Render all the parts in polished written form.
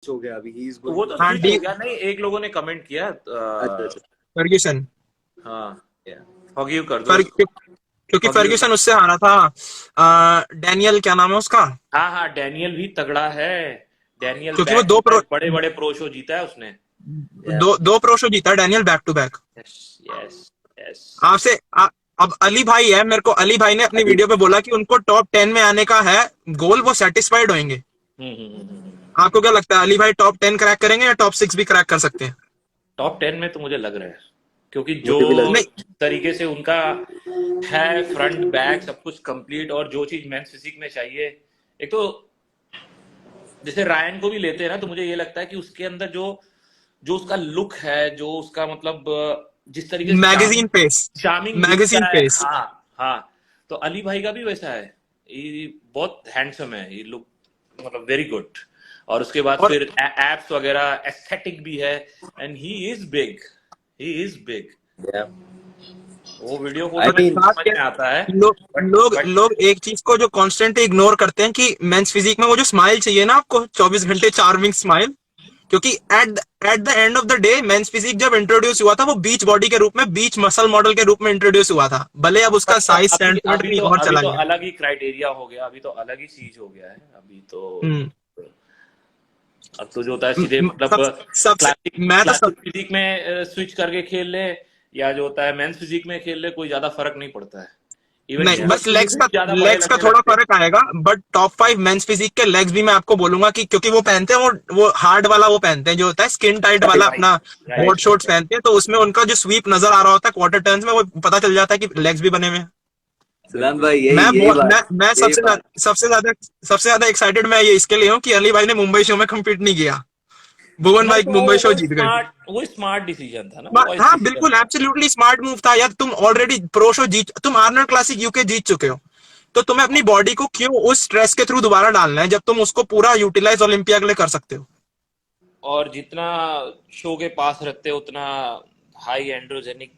हो गया अभी, ही इज तो गोइंग वो टू तो हाँ स्विच हो डी गया। नहीं, एक लोगों ने कमेंट किया अच्छा अच्छा। फर्ग्यूसन। हाँ, फॉरगिव कर दो फर्ग उसको। क्योंकि फॉरगिव। फर्ग्यूसन उससे हारा था। डैनियल क्या नाम है उसका? हाँ हाँ, डैनियल भी तगड़ा है। डैनियल क्योंकि वो बैक टू बैक बड़े बड़े प्रो शो जीता है उसने। या दो प्रो शो जीता Daniel back to back. Yes yes yes. आपसे अब अली भाई है, मेरे को अली भाई ने अपनी अली वीडियो पे बोला कि उनको टॉप 10 में आने का है गोल, वो सेटिस्फाइड होंगे। आपको क्या लगता है, अली भाई टॉप 10 क्रैक करेंगे या टॉप 6 भी क्रैक कर सकते हैं? टॉप 10 में तो मुझे लग रहा है, क्योंकि जो मुझे भी लग नहीं, तरीके से उनका है फ्रंट बैक सब कुछ कंप्लीट, और जो चीज मेंस फिजिक में चाहिए। एक तो जैसे रायन को भी लेते हैं ना, तो मुझे ये लगता है कि उसके अंदर जो जो उसका लुक है, जो उसका मतलब जिस तरीके से मैगजीन पेस, चार्मिंग दिखता मैगजीन है। पेस। हाँ हाँ। तो अली भाई का भी वैसा है। ये बहुत हैंडसम है, ये लुक मतलब वेरी गुड। और उसके बाद और फिर एप्स वगैरह एस्थेटिक भी है। And he is big, he is big. या वो वीडियो आई फोटो में मीन समझ में आता है। लोग लोग बट लोग एक चीज को जो कांस्टेंट इग्नोर करते हैं कि मेंस फिजिक में वो जो स्माइल चाहिए ना आपको, 24 घंटे चार्मिंग स्माइल। क्योंकि at the end of the day men's physique जब इंट्रोड्यूस हुआ था वो बीच बॉडी के रूप में, बीच मसल मॉडल के रूप में इंट्रोड्यूस हुआ था, भले अब उसका साइज अभी स्टैंडर्ड अभी कहीं तो और अभी चला तो गया। अलग ही क्राइटेरिया हो गया, अभी तो अलग ही चीज हो गया है अभी तो। हम्म। अब तो जो होता है सीधे मतलब सब सबसे क्लासिक मैं तो सब क्लासिक फिजिक में स्विच करके खेल ले, या जो होता है मेंस फिजिक में खेल ले, कोई ज्यादा फर्क नहीं पड़ता है। इवन नहीं, या बस टी-शर्ट भी ज्यादा बड़े लेग्स का लगने थोड़ा लगते हैं। फर्क आएगा, बट टॉप 5 मेंस फिजिक के लेग्स भी मैं आपको बोलूंगा कि क्योंकि वो पहनते हैं वो हार्ड वाला, वो पहनते हैं जो होता है स्किन टाइट वाला, राइट राइट अपना राइट बोट राइट शॉर्ट्स पहनते हैं, तो उसमें उनका जो स्वीप नजर आ रहा होता है क्वार्टर टर्न्स में, वो पता चल जाता है कि लेग्स भी बने हुए हैं। सिद्धांत बिल्कुल भाई, बिल्कुल। यही यही बात, मैं यही बात। सबसे ज्यादा एक्साइटेड मैं ये इसके लिए हूँ कि अली भाई ने मुंबई शो में कम्पीट नहीं किया। भुवन नहीं भाई तो मुंबई शो वो जीत गए। स्मार्ट, वो स्मार्ट डिसीजन था ना, वो वाइस हाँ डिसीजन बिल्कुल, था। एब्सोल्युटली स्मार्ट मूव था यार। तुम ऑलरेडी प्रो शो जीत, तुम आर्नल्ड क्लासिक यूके जीत चुके हो, तो तुम्हें अपनी बॉडी को क्यों उस स्ट्रेस के थ्रू दोबारा डालना है, जब तुम उसको पूरा यूटिलाइज ओलंपिया के लिए कर सकते हो। और जितना शो के पास रखते हैं उतना हाई एंड्रोजेनिक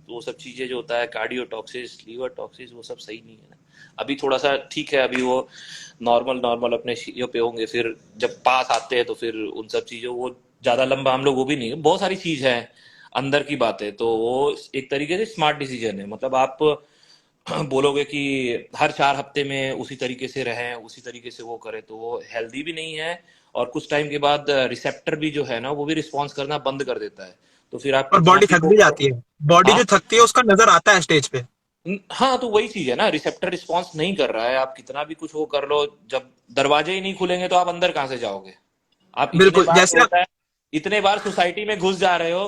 वो सब चीजें जो होता है, कार्डियोटॉक्सिस, लीवर टॉक्सिस, वो सब सही नहीं है ना। अभी थोड़ा सा ठीक है, अभी वो नॉर्मल नॉर्मल अपने चीजों पे होंगे, फिर जब पास आते हैं तो फिर उन सब चीजों, वो ज्यादा लंबा हम लोग वो भी नहीं है, बहुत सारी चीज है अंदर की बातें। तो वो एक तरीके से स्मार्ट डिसीजन है। मतलब आप बोलोगे कि हर 4 हफ्ते में उसी तरीके से रहें, उसी तरीके से वो करें, तो वो हेल्दी भी नहीं है। और कुछ टाइम के बाद रिसेप्टर भी जो है ना, वो भी रिस्पॉन्स करना बंद कर देता है। तो फिर आप और कितना बॉडी भी थक वो भी करो। जाती है, बॉडी हाँ जो थकती है उसका नजर आता है स्टेज पे। हाँ, तो वही चीज है ना, रिसेप्टर रिस्पॉन्स नहीं कर रहा है, आप कितना भी कुछ वो कर लो, जब दरवाजे ही नहीं खुलेंगे तो आप अंदर कहाँ से जाओगे। आप इतने बिल्कुल, बार जो जैसे होता है, इतने बार सोसाइटी में घुस जा रहे हो,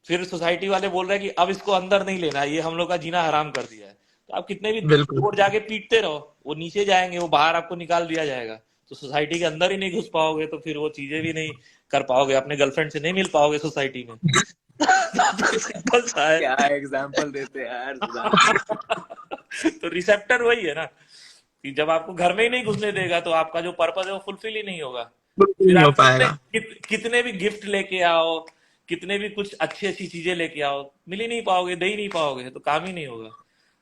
फिर सोसाइटी वाले बोल रहे हैं कि अब इसको अंदर नहीं लेना, ये हम लोग का जीना हराम कर दिया है। तो आप कितने भी बिल्कुल दूर जाके पीटते रहो, वो नीचे जाएंगे, वो बाहर आपको निकाल दिया जाएगा। तो सोसाइटी के अंदर ही नहीं घुस पाओगे, तो फिर वो चीजें भी नहीं कर पाओगे, अपने गर्लफ्रेंड से नहीं मिल पाओगे सोसाइटी में। तो सिंपल सा है। क्या एग्जाम्पल देते हैं यार सिद्धांत। तो रिसेप्टर वही है ना, कि जब आपको घर में ही नहीं घुसने देगा, तो आपका जो पर्पज है वो फुलफिल ही नहीं होगा। बिल्कुल फिर नहीं हो आप पाएगा। कितने भी गिफ्ट लेके आओ, कितने भी कुछ अच्छी अच्छी चीजें लेके आओ, मिल ही नहीं पाओगे, दे ही नहीं पाओगे, तो काम ही नहीं होगा।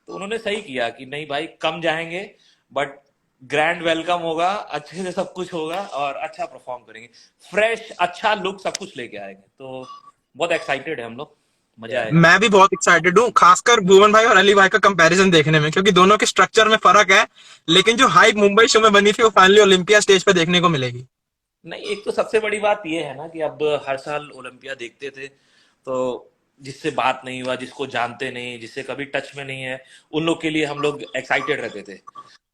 तो उन्होंने सही किया कि नहीं भाई, कम जाएंगे, बट ग्रैंड वेलकम होगा, अच्छे से सब कुछ होगा, और अच्छा परफॉर्म करेंगे, फ्रेश अच्छा लुक सब कुछ लेके आएंगे। तो बहुत एक्साइटेड है हम लोग, मजा आएगा। मैं भी बहुत एक्साइटेड हूँ, खासकर भुवन भाई और अली भाई का कंपैरिजन देखने में, क्योंकि दोनों के स्ट्रक्चर में फर्क है, लेकिन जो हाइप मुंबई शो में बनी थी वो फाइनली ओलंपिया स्टेज पे देखने को मिलेगी। नहीं, एक तो सबसे बड़ी बात ये है ना कि अब हर साल ओलंपिया देखते थे, तो जिससे बात नहीं हुआ, जिसको जानते नहीं, जिससे कभी टच में नहीं है, उन लोग के लिए हम लोग एक्साइटेड रहते थे।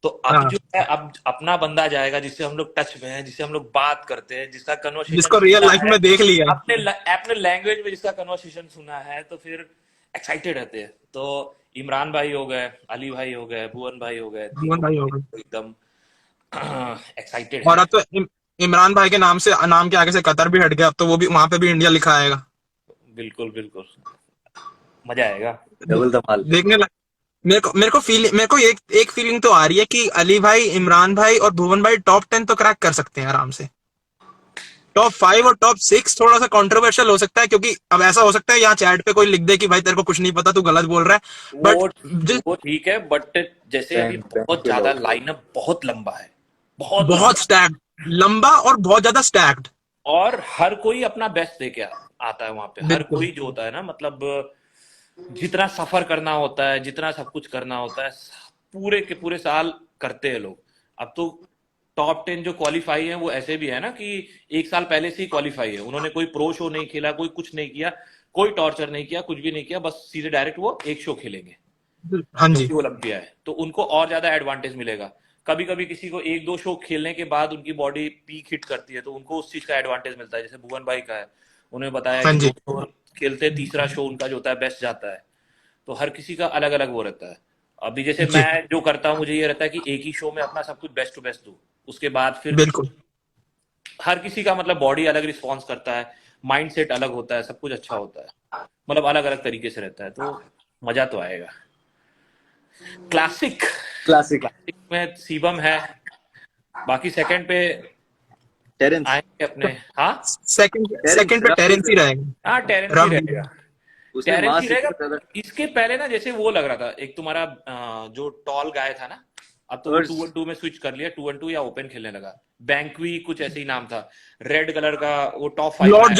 तो अब हाँ, जो है, अब अपना बंदा जाएगा जिससे हम लोग टच में हैं, जिससे हम लोग बात करते हैं, जिसका कन्वर्सेशन जिसको रियल सुना लाइफ है, में देख लिया है। अपने अपने लैंग्वेज में जिसका कन्वर्सेशन सुना है, तो फिर एक्साइटेड रहते हैं। तो इमरान भाई हो गए, अली भाई हो गए, भुवन भाई हो गए, भुवन तीनों भाई होगा। एकदम एक्साइटेड और है। अब तो इमरान भाई के नाम से, नाम के आगे से कतर भी हट गया, अब तो वो भी वहां पे भी इंडिया लिखा आएगा। बिल्कुल बिल्कुल, मजा आएगा। डबल धमाल। देखने लग मेरे को एक फीलिंग तो आ रही है कि अली भाई, इमरान भाई और भुवन भाई टॉप 10 तो क्रैक कर सकते हैं आराम से। टॉप 5 और टॉप 6 थोड़ा सा कंट्रोवर्शियल हो सकता है, क्योंकि अब ऐसा हो सकता है यहाँ चैट पे कोई लिख दे कि भाई तेरे को कुछ नहीं पता, तू गलत बोल रहा है, वो बट वो ठीक है, बट जैसे अभी बैंक बैंक बहुत के ज्यादा लोग। लाइनअप बहुत लंबा है, बहुत बहुत लंबा। स्टैक्ड, लंबा और बहुत ज्यादा स्टैक्ड। और हर कोई अपना बेस्ट दे के आता है वहां पे। हर बिल्कुल कोई जो होता है ना, मतलब जितना सफर करना होता है, जितना सब कुछ करना होता है, पूरे के पूरे साल करते हैं लोग। अब तो टॉप 10 जो क्वालिफाई है वो ऐसे भी है ना कि एक साल पहले से ही क्वालिफाई है, उन्होंने कोई प्रो शो नहीं खेला, कोई कुछ नहीं किया, कोई टॉर्चर नहीं किया, कुछ भी नहीं किया, बस सीधे डायरेक्ट वो एक शो खेलेंगे हाँ जो जी कि ओलंपिया है। तो उनको और ज्यादा एडवांटेज मिलेगा। कभी कभी किसी को एक दो शो खेलने के बाद उनकी बॉडी पीक हिट करती है, तो उनको उस चीज का एडवांटेज मिलता है। जैसे भुवन भाई का है, उन्होंने बताया हाँ कि जी दो शो खेलते, तीसरा शो उनका जो होता है बेस्ट जाता है। तो हर किसी का अलग अलग वो रहता है। अभी जैसे जी मैं जो करता हूँ, मुझे ये रहता है कि एक ही शो में अपना सब कुछ बेस्ट टू बेस्ट दूं, उसके बाद फिर बिल्कुल हर किसी का मतलब बॉडी अलग रिस्पॉन्स करता है, माइंड सेट अलग होता है, सब कुछ अच्छा होता है, मतलब अलग अलग तरीके से रहता है, तो मजा तो आएगा। क्लासिक क्लासिक क्लासिक में शिवम है, बाकी सेकंड पे टेरेंस आएंगे अपने। हाँ सेकंड टेरेंस सेकंड पे रफ टेरेंस ही रहेगा हाँ, टेरेंस ही रफ रहेगा। उसने टेरेंस ही मास रहेगा। इतना ज्यादा इसके पहले ना जैसे वो लग रहा था, एक तुम्हारा जो टॉल गाय था ना, अब तो वो अर्श 2-on-2 में स्विच कर लिया, 2-on-2 या ओपन खेलने लगा। बैंकवी कुछ ऐसे ही नाम था, रेड कलर का, वो टॉप 5 में आया था।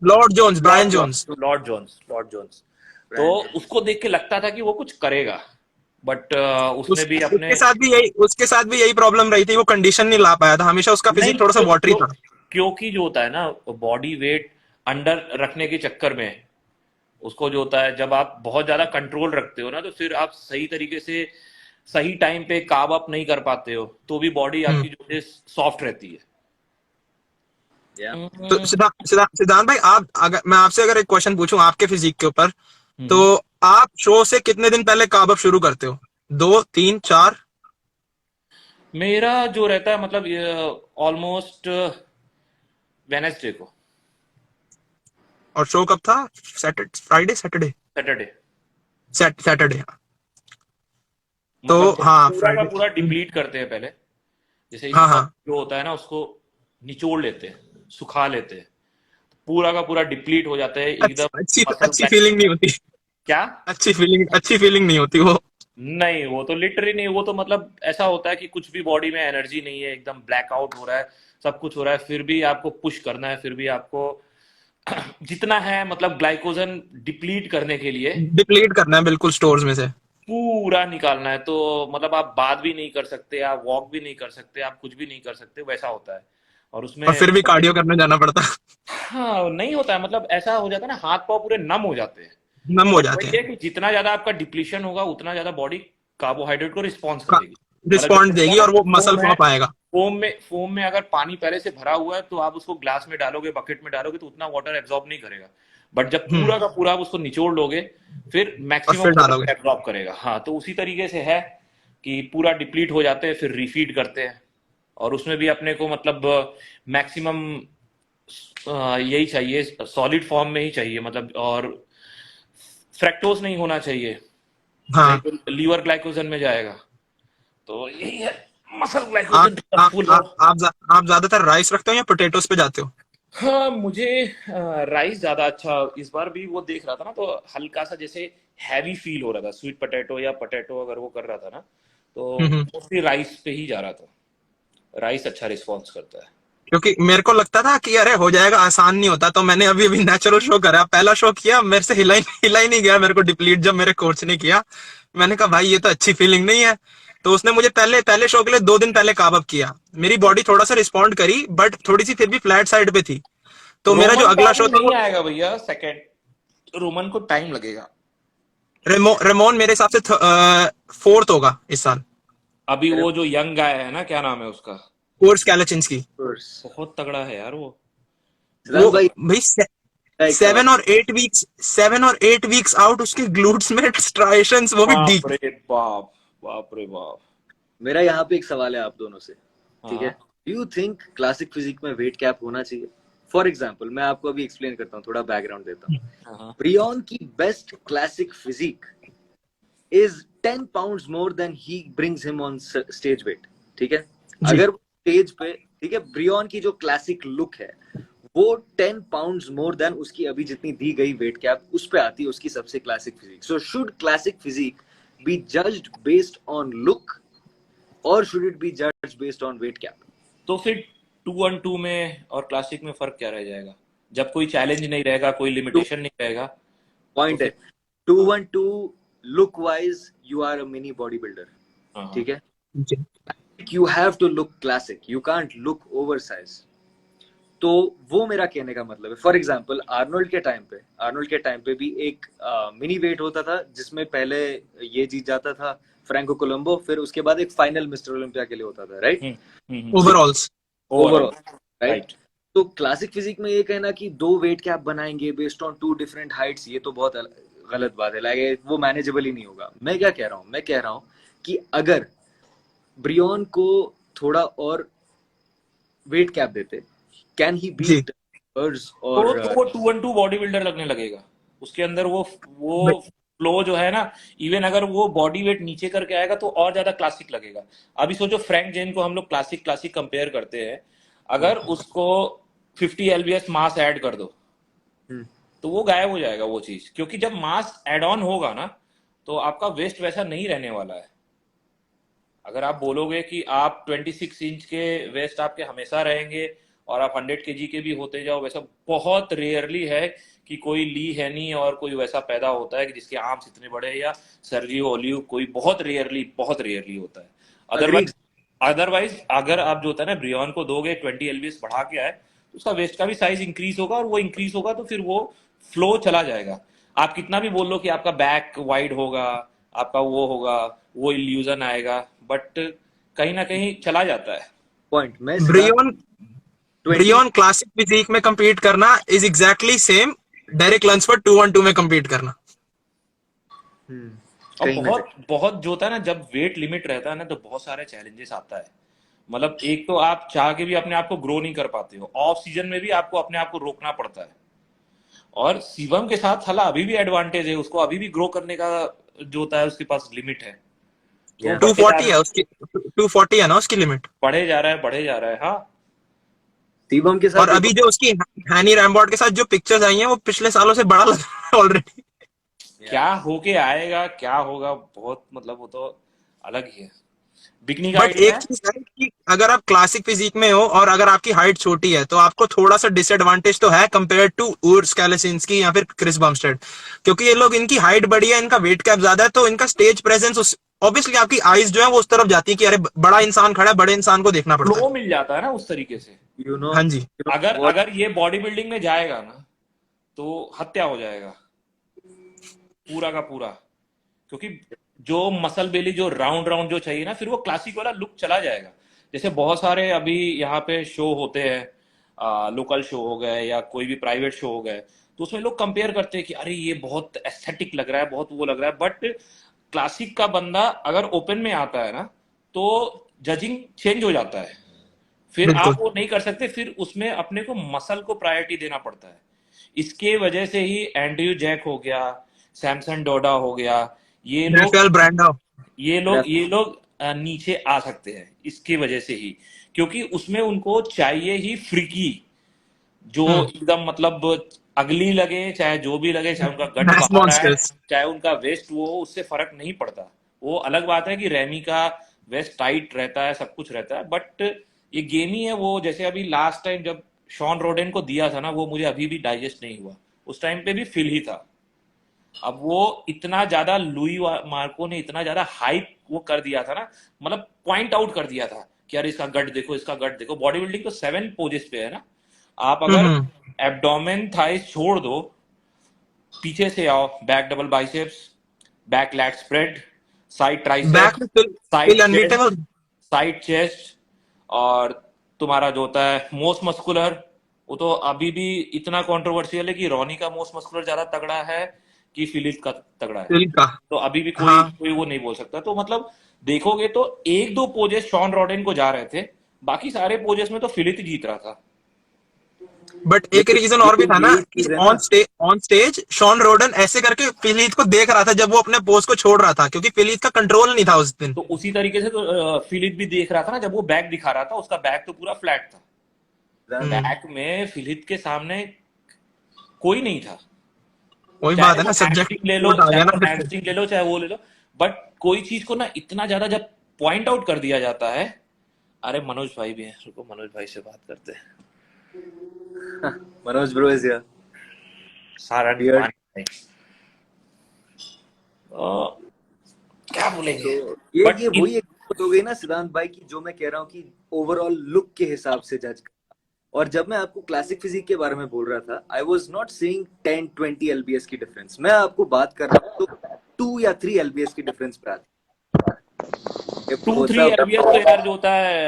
Lord Jones Brian Lord Jones Jones, Lord Jones, Lord Jones. तो ब्रायन जोन्स उसको देख के लगता था कि वो कुछ करेगा, बट उसने भी अपने उसके साथ भी यही प्रॉब्लम रही थी, वो कंडीशन नहीं ला पाया था, हमेशा उसका नहीं फिजिक थोड़ा सा वाटरी था। क्योंकि जो होता है ना, बॉडी वेट अंडर रखने के चक्कर में उसको जो होता है, जब आप बहुत ज्यादा कंट्रोल रखते हो ना, तो फिर आप सही तरीके से सही टाइम पे कार्ब अप नहीं कर पाते हो, तो भी बॉडी हम्म आपकी जो है सॉफ्ट रहती है। या तो सिद्धांत भाई, आप अगर मैं आपसे अगर एक क्वेश्चन पूछूं आपके फिजिक के ऊपर, तो हम्म। आप शो से कितने दिन पहले कार्ब अप शुरू करते हो? 2 3 4? मेरा जो रहता है मतलब ऑलमोस्ट वेनेसडे को, और शो कब था? Saturday, Friday, Saturday? Saturday. Saturday. तो मतलब हाँ, पूरा का फ्राइडे। पूरा डिप्लीट करते हैं पहले। जैसे हाँ स्टफ हाँ। जो होता है ना, उसको निचोड़ लेते हैं, सुखा लेते हैं, पूरा का पूरा डिप्लीट हो जाता है एकदम। अच्छी मसल अच्छी फीलिंग नहीं होती। क्या? अच्छी फीलिंग नहीं होती वो। नहीं, वो तो लिटरली नहीं, वो तो मतलब ऐसा होता है कि कुछ भी बॉडी में एनर्जी नहीं है, एकदम ब्लैकआउट हो रहा है, सब कुछ हो रहा है, फिर भी आपको पुश करना है, फिर भी आपको जितना है मतलब ग्लाइकोजन डिप्लीट करने के लिए डिप्लीट करना है बिल्कुल स्टोर्स में से। पूरा निकालना है। तो मतलब आप बात भी नहीं कर सकते, आप वॉक भी नहीं कर सकते, आप कुछ भी नहीं कर सकते, वैसा होता है। और उसमें और फिर भी कार्डियो करने जाना पड़ता। हाँ, नहीं होता है, मतलब ऐसा हो जाता है ना, हाथ पाँव पूरे नम हो जाते हैं। नम हो बट जाते वही है हैं। कि जितना ज्यादा आपका डिप्लीशन होगा, उतना ज्यादा बॉडी कार्बोहाइड्रेट को रिस्पॉन्स करेगी। मतलब जैसे रिस्पॉन्ड होता है देगी ना और वो मसल फोम है, फॉर्म पाएगा। फोम में अगर पानी पहले से भरा हुआ है, तो आप उसको ग्लास में डालोगे, बकेट में डालोगे, तो उतना वाटर एब्जॉर्ब नहीं करेगा। बट जब पूरा का पूरा आप उसको निचोड़ लोगे, फिर और मैक्सिमम फिर डालोगे। वाटर एब्जॉर्ब करेगा। हाँ, तो उसी तरीके से है कि पूरा डिप्लीट हो जाते हैं, फिर रिफीड करते हैं। और उसमें भी अपने को मतलब मैक्सिमम यही चाहिए, सॉलिड फॉर्म में ही चाहिए, मतलब और फ्रैक्टोज नहीं होना चाहिए, नहीं हाँ। तो लीवर ग्लाइकोजन में जाएगा। तो यही है, मसल आप ग्लाइकोजन फुल हो। आप ज्यादातर राइस रखते हो या पोटेटोज पे जाते हो? हाँ, मुझे राइस ज्यादा अच्छा, इस बार भी वो देख रहा था ना, तो हल्का सा जैसे हैवी फील हो रहा था, स्वीट पोटैटो या पोटैटो अगर वो कर रहा था ना, तो हम्म। मोस्टली राइस पे ही जा रहा था। राइस अच्छा रिस्पॉन्स करता है। क्योंकि मेरे को लगता था कि अरे हो जाएगा, आसान नहीं होता, तो मैंने अभी अभी नेचुरल शो करा, पहला शो किया, मेरे से हिला ही नहीं गया मेरे को डिप्लीट, जब मेरे कोच ने किया। मैंने कहा भाई ये तो अच्छी फीलिंग नहीं है। तो उसने मुझे पहले पहले शो के लिए 2 दिन पहले काब अप किया, मेरी बॉडी थोड़ा सा रिस्पॉन्ड करी, बट थोड़ी सी फिर भी फ्लैट साइड पे थी। तो मेरा जो रोमन का अगला अभी शो था नहीं वो आएगा भैया सेकंड, रोमन को टाइम लगेगा। रेमोन मेरे हिसाब से 4th होगा इस साल। अभी वो जो यंग गाय है ना, क्या नाम है उसका, कोर्स कैलेचिंस्की। कोर्स बहुत तगड़ा है यार वो। वो सिद्धांत भाई भाई का एक सवाल 7 और 8 वीक्स आउट, उसके ग्लूट्स में स्ट्राइशंस, वो भी बाप डीप। रे बाप, बाप रे बाप। मेरा यहाँ पे एक सवाल है आप दोनों से, ठीक है? हाँ do you think classic physique में वेट कैप होना चाहिए? फॉर एग्जाम्पल मैं आपको अभी एक्सप्लेन करता हूँ, थोड़ा बैकग्राउंड देता हूँ। हाँ ब्रियन की best classic physique is 10 pounds more than he brings him on stage weight, ठीक है? जी अगर स्टेज पे, ठीक है, ब्रियन की जो क्लासिक लुक है वो 10 पाउंड्स मोर देन उसकी अभी जितनी दी गई वेट कैप उस पे आती है उसकी सबसे classic physique. So should classic physique be judged based on look और should it be judged based on weight cap? तो फिर 2-on-2 में और क्लासिक में फर्क क्या रह जाएगा? जब कोई चैलेंज नहीं रहेगा, कोई लिमिटेशन नहीं रहेगा, तो पॉइंट है फिर 2-1-2 look wise you are a mini body builder, हाँ ठीक है, जी you have to look classic, you can't look oversized. तो वो मेरा कहने का मतलब है। फॉर एग्जाम्पल आर्नोल्ड के टाइम पे भी एक मिनी वेट होता था जिसमें पहले ये जीत जाता था फ्रैंको कोलंबो, फिर उसके बाद एक फाइनल मिस्टर ओलंपिया के लिए होता था, राइट? ओवरऑल्स overall, right? राइट। तो क्लासिक फिजिक में ये कहना कि 2 वेट कैप बनाएंगे बेस्ड ऑन 2 डिफरेंट हाइट्स, ये तो बहुत गलत बात है, लाइक वो मैनेजेबल ही नहीं होगा। मैं क्या कह रहा हूँ, मैं कह रहा हूँ कि अगर ब्रियन को थोड़ा और वेट कैप देते, कैन ही जी बीट और तो वो 2-on-2 बॉडी बिल्डर लगने लगेगा। उसके अंदर वो फ्लो जो है ना, इवन अगर वो बॉडी वेट नीचे करके आएगा तो और ज्यादा क्लासिक लगेगा। अभी सोचो फ्रैंक जेन को हम लोग क्लासिक कंपेयर करते हैं, अगर उसको 50 lbs मास ऐड कर दो तो वो गायब हो जाएगा वो चीज, क्योंकि जब मास एड ऑन होगा ना तो आपका वेस्ट वैसा नहीं रहने वाला है। अगर आप बोलोगे कि आप 26 इंच के वेस्ट आपके हमेशा रहेंगे और आप 100 kg के भी होते जाओ, वैसा बहुत रेयरली है कि कोई ली हैनी और कोई वैसा पैदा होता है कि जिसके आर्म्स इतने बड़े, या सर्जियो ओलिव, कोई बहुत रेयरली होता है। अदरवाइज अगर आप जो होता है ना ब्रियन को दोगे 20 lbs बढ़ा के आए तो उसका वेस्ट का भी साइज इंक्रीज होगा, और वो इंक्रीज होगा तो फिर वो फ्लो चला जाएगा। आप कितना भी बोल लो कि आपका बैक वाइड होगा, आपका वो होगा, वो इल्यूजन आएगा, बट कहीं ना कहीं चला जाता है। पॉइंट मैं ब्रियन 20 ब्रियन क्लासिक फिजिक में compete करना is exactly same Derrick Lunsford 2-on-2 में compete करना। और कहीं ना बहुत जो होता है ना, जब वेट लिमिट रहता है ना तो बहुत सारे चैलेंजेस आता है। मतलब एक तो आप चाह के भी अपने आप को ग्रो नहीं कर पाते हो, ऑफ सीजन में भी आपको अपने आप को रोकना पड़ता है। और शिवम के साथ हला अभी भी एडवांटेज है, उसको अभी भी ग्रो करने का जो होता है उसके पास लिमिट है, तो Yeah. बढ़ते जा 240 है उसकी 240 है ना उसकी लिमिट। बढ़े जा रहा है हाँ। शिवम के और साथ अभी जो उसकी हैनी रैम्बॉर्ट के साथ जो पिक्चर्स आई हैं वो पिछले सालों से बड़ा लग रहा है ऑलरेडी। क्या होके आएगा, क्या होगा, बहुत मतलब वो तो अलग ही है। बिकनी का बट आइडिया एक है। चीज है कि अगर आप क्लासिक फिजिक में हो और अगर आपकी हाइट छोटी है तो आपको थोड़ा सा डिसएडवांटेज तो है कंपेयर टू ऊर्स कैलेसिंस्की या फिर क्रिस बमस्टेड, क्योंकि ये लोग, इनकी हाइट बड़ी है, इनका वेट कैप ज्यादा है, तो इनका स्टेज प्रेजेंस उस ऑब्वियसली आपकी आईज जो है वो उस तरफ जाती है कि अरे बड़ा इंसान खड़ा है, बड़े इंसान को देखना पड़ता फ्लो है। मिल जाता है ना उस तरीके से। यू नो हाँ जी अगर ये बॉडी बिल्डिंग में जाएगा ना तो हत्या हो जाएगा पूरा का पूरा, क्योंकि जो मसल बेली जो राउंड राउंड जो चाहिए ना, फिर वो क्लासिक वाला लुक चला जाएगा। जैसे बहुत सारे अभी यहाँ पे शो होते हैं, लोकल शो हो गए या कोई भी प्राइवेट शो हो गए, तो उसमें लोग कंपेयर करते हैं कि अरे ये बहुत एस्थेटिक लग रहा है, बहुत वो लग रहा है, बट क्लासिक का बंदा अगर ओपन में आता है ना तो जजिंग चेंज हो जाता है। फिर बिल्कुल आप वो नहीं कर सकते, फिर उसमें अपने को मसल को प्रायोरिटी देना पड़ता है। इसके वजह से ही एंड्रयू जैक हो गया, सैमसन डोडा हो गया, ये लोग राफेल ब्रांडो। नीचे आ सकते हैं इसकी वजह से ही, क्योंकि उसमें उनको चाहिए ही फ्रीकी, जो एकदम मतलब अगली लगे, चाहे जो भी लगे, चाहे उनका गट मैस बाहर आए, मॉन्स्टर्स। चाहे उनका वेस्ट, वो उससे फर्क नहीं पड़ता। वो अलग बात है कि रेमी का वेस्ट टाइट रहता है, सब कुछ रहता है, बट ये गेम ही है वो। जैसे अभी लास्ट टाइम जब शॉन रोडेन को दिया था ना, वो मुझे अभी भी डाइजेस्ट नहीं हुआ। उस टाइम पे भी फिल ही था। अब वो इतना ज्यादा लुई मार्को ने इतना ज्यादा हाइप वो कर दिया था ना, मतलब पॉइंट आउट कर दिया था कि यार इसका गट देखो, इसका गट देखो। बॉडी बिल्डिंग तो 7 पोजेस पे है ना, आप अगर एब्डोमेन थाइस छोड़ दो, पीछे से आओ, back double biceps, back lat spread, side back triceps, में side chest, unbeatable. Side chest, और तुम्हारा जो होता है मोस्ट मस्कुलर, वो तो अभी भी इतना कंट्रोवर्शियल है कि रॉनी का मोस्ट मस्कुलर ज्यादा तगड़ा है कि फिलिप का तगड़ा है, का। तो अभी भी हाँ कोई वो नहीं बोल सकता। तो मतलब देखोगे तो 1-2 पोजेस शॉन रॉडेन को जा रहे थे, बाकी सारे पोजेस में तो फिलिप ही जीत रहा था। बट एक रीजन और भी था ना यही कि चीज है ना, ऑन स्टेज शॉन रोडन ऐसे करके फिलीत को देख रहा था जब वो अपने पोज को छोड़ रहा था, क्योंकि फिलीत का कंट्रोल नहीं था उस दिन। तो उसी तरीके से तो फिलिप भी देख रहा था ना, जब वो बैक दिखा रहा था, उसका बैक तो पूरा फ्लैट था। बैक में फिलिप के सामने कोई नहीं था। वही चाहे बात है वो ना, सब्जेक्ट हैमस्ट्रिंग ले लो, आ चाहे गया वो ना। हैमस्ट्रिंग ले लो, चाहे वो ले लो, बट कोई चीज को ना इतना ज्यादा जब पॉइंट आउट कर दिया जाता है अरे मनोज भाई भी हैं, रुको मनोज भाई से बात करते हैं। Manoj bro is here. Sarang Weird. पानी भाई, क्या बोलेंगे। तो ये बट ये वही एक बात हो गई ना सिद्धांत भाई की, जो मैं कह रहा हूँ कि ओवरऑल लुक के हिसाब से जज। और जब मैं आपको क्लासिक फिजिक के बारे में बोल रहा था, I was not saying 10-20 LBS की डिफरेंस, मैं आपको बात कर रहा हूँ तो 2 या 3 एलबीएस की डिफरेंस पे आती है। ये 2-3 भरोसा एलबीएस तो यार जो होता है